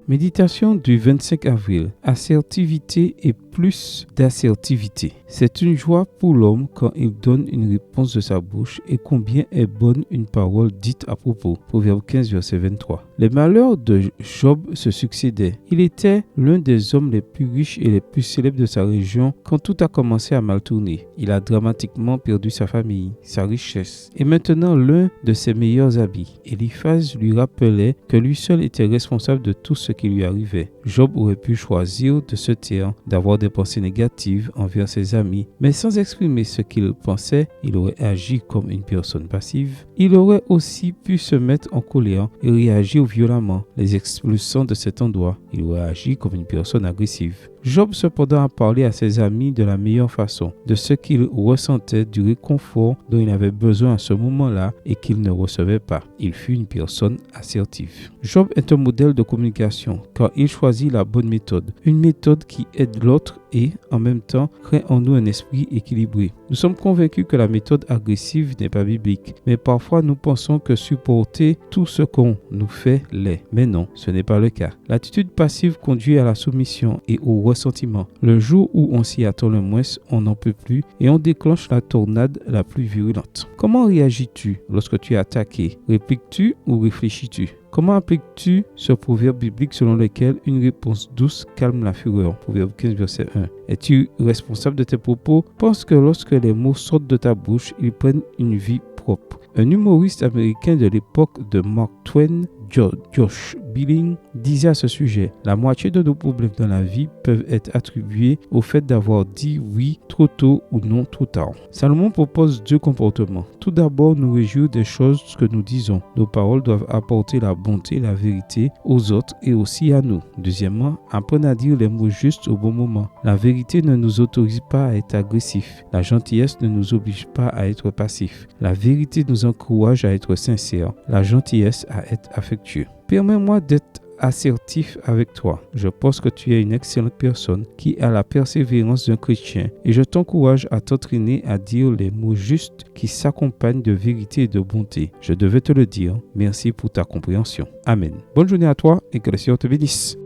Méditation du 25 avril. Assertivité et plus d'assertivité. C'est une joie pour l'homme quand il donne une réponse de sa bouche et combien est bonne une parole dite à propos. Proverbe 15, verset 23. Les malheurs de Job se succédaient. Il était l'un des hommes les plus riches et les plus célèbres de sa région quand tout a commencé à mal tourner. Il a dramatiquement perdu sa famille, sa richesse et maintenant l'un de ses meilleurs amis. Eliphaz lui rappelait que lui seul était responsable de tout ce qui lui arrivait. Job aurait pu choisir de se taire, d'avoir des pensées négatives envers ses amis, mais sans exprimer ce qu'il pensait, il aurait agi comme une personne passive. Il aurait aussi pu se mettre en colère et réagir violemment, les expulsant de cet endroit. Il aurait agi comme une personne agressive. Job cependant a parlé à ses amis de la meilleure façon, de ce qu'il ressentait, du réconfort dont il avait besoin à ce moment-là et qu'il ne recevait pas. Il fut une personne assertive. Job est un modèle de communication car il choisit la bonne méthode, une méthode qui aide l'autre et, en même temps, crée en nous un esprit équilibré. Nous sommes convaincus que la méthode agressive n'est pas biblique, mais parfois nous pensons que supporter tout ce qu'on nous fait l'est. Mais non, ce n'est pas le cas. L'attitude passive conduit à la soumission et au ressentiment. Le jour où on s'y attend le moins, on n'en peut plus et on déclenche la tornade la plus virulente. Comment réagis-tu lorsque tu es attaqué? Répliques-tu ou réfléchis-tu? Comment appliques-tu ce proverbe biblique selon lequel une réponse douce calme la fureur? Proverbe 15, verset 1. Es-tu responsable de tes propos? Pense que lorsque les mots sortent de ta bouche, ils prennent une vie propre. Un humoriste américain de l'époque de Mark Twain, Josh Billing, disait à ce sujet: la moitié de nos problèmes dans la vie peuvent être attribués au fait d'avoir dit oui trop tôt ou non trop tard. Salomon propose 2 comportements. Tout d'abord, nous réjouir des choses que nous disons. Nos paroles doivent apporter la bonté et la vérité aux autres et aussi à nous. Deuxièmement, apprendre à dire les mots justes au bon moment. La vérité ne nous autorise pas à être agressifs. La gentillesse ne nous oblige pas à être passifs. La vérité nous encourage à être sincères. La gentillesse à être affectueux. Permets-moi d'être assertif avec toi. Je pense que tu es une excellente personne qui a la persévérance d'un chrétien et je t'encourage à t'entraîner à dire les mots justes qui s'accompagnent de vérité et de bonté. Je devais te le dire. Merci pour ta compréhension. Amen. Bonne journée à toi et que le Seigneur te bénisse.